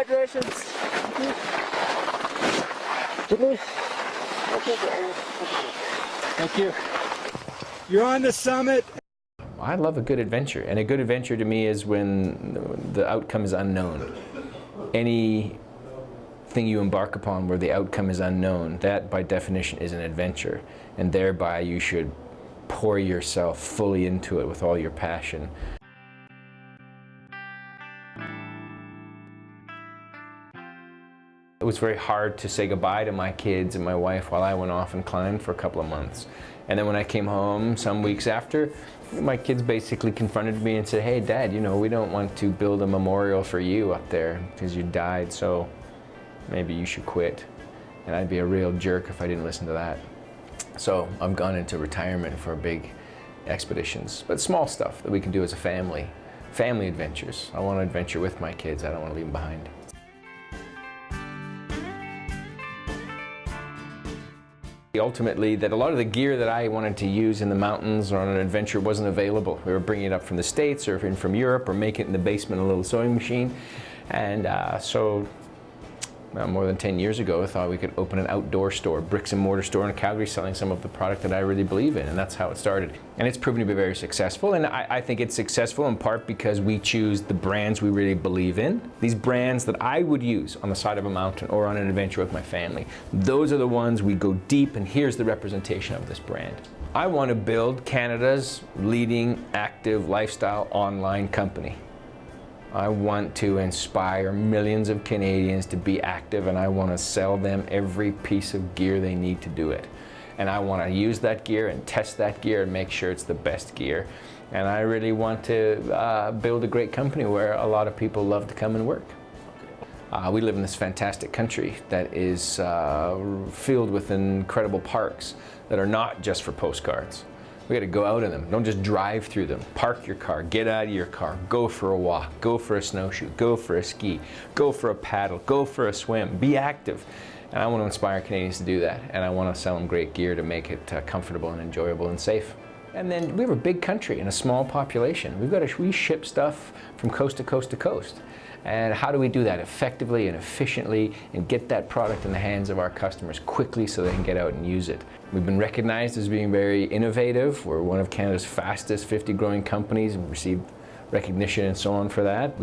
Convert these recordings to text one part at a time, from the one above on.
Congratulations. Thank you. You're on the summit. I love a good adventure, and a good adventure to me is when the outcome is unknown. Anything you embark upon where the outcome is unknown, that by definition is an adventure, and thereby you should pour yourself fully into it with all your passion. It was very hard to say goodbye to my kids and my wife while I went off and climbed for a couple of months. And then when I came home some weeks after, my kids basically confronted me and said, "Hey Dad, you know, we don't want to build a memorial for you up there because you died, so maybe you should quit." And I'd be a real jerk if I didn't listen to that. So I've gone into retirement for big expeditions, but small stuff that we can do as a family. Family adventures. I want to adventure with my kids. I don't want to leave them behind. Ultimately, that a lot of the gear that I wanted to use in the mountains or on an adventure wasn't available. We were bringing it up from the States or in from Europe or making it in the basement in a little sewing machine. And so more than 10 years ago, I thought we could open an outdoor store, bricks and mortar store in Calgary, selling some of the product that I really believe in, and that's how it started. And it's proven to be very successful, and I think it's successful in part because we choose the brands we really believe in. These brands that I would use on the side of a mountain or on an adventure with my family, those are the ones we go deep, and here's the representation of this brand. I want to build Canada's leading active lifestyle online company. I want to inspire millions of Canadians to be active, and I want to sell them every piece of gear they need to do it. And I want to use that gear and test that gear and make sure it's the best gear. And I really want to build a great company where a lot of people love to come and work. We live in this fantastic country that is filled with incredible parks that are not just for postcards. We got to go out in them. Don't just drive through them. Park your car, get out of your car, go for a walk, go for a snowshoe, go for a ski, go for a paddle, go for a swim, be active. And I want to inspire Canadians to do that. And I want to sell them great gear to make it comfortable and enjoyable and safe. And then we have a big country and a small population. We ship stuff from coast to coast to coast. And how do we do that effectively and efficiently and get that product in the hands of our customers quickly so they can get out and use it? We've been recognized as being very innovative. We're one of Canada's fastest 50 growing companies and received recognition and so on for that.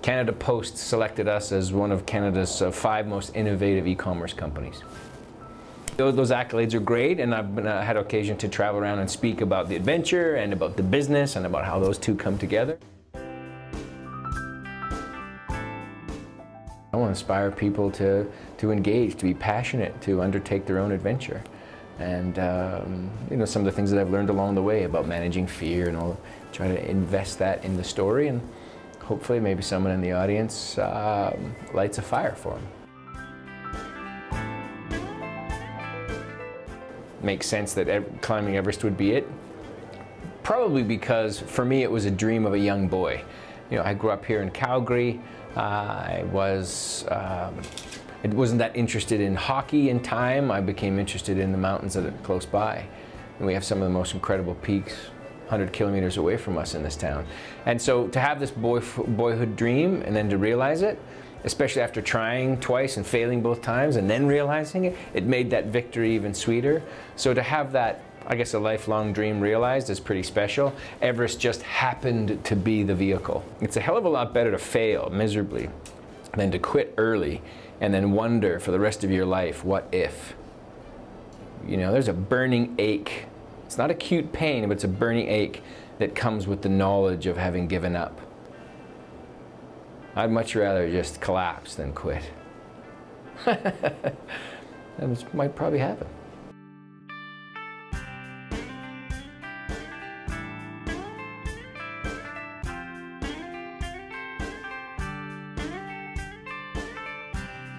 Canada Post selected us as one of Canada's 5 most innovative e-commerce companies. Those accolades are great, and I've had occasion to travel around and speak about the adventure and about the business and about how those two come together. I want to inspire people to engage, to be passionate, to undertake their own adventure. And you know, some of the things that I've learned along the way about managing fear and all, try to invest that in the story, and hopefully maybe someone in the audience lights a fire for them. Makes sense that climbing Everest would be it. Probably because for me it was a dream of a young boy. You know, I grew up here in Calgary. I wasn't that interested in hockey in time. I became interested in the mountains that are close by. And we have some of the most incredible peaks 100 kilometers away from us in this town. And so to have this boyhood dream and then to realize it, especially after trying twice and failing both times and then realizing it, it made that victory even sweeter. So to have that, I guess, a lifelong dream realized is pretty special. Everest just happened to be the vehicle. It's a hell of a lot better to fail miserably than to quit early and then wonder for the rest of your life, what if? You know, there's a burning ache. It's not acute pain, but it's a burning ache that comes with the knowledge of having given up. I'd much rather just collapse than quit. That might probably happen.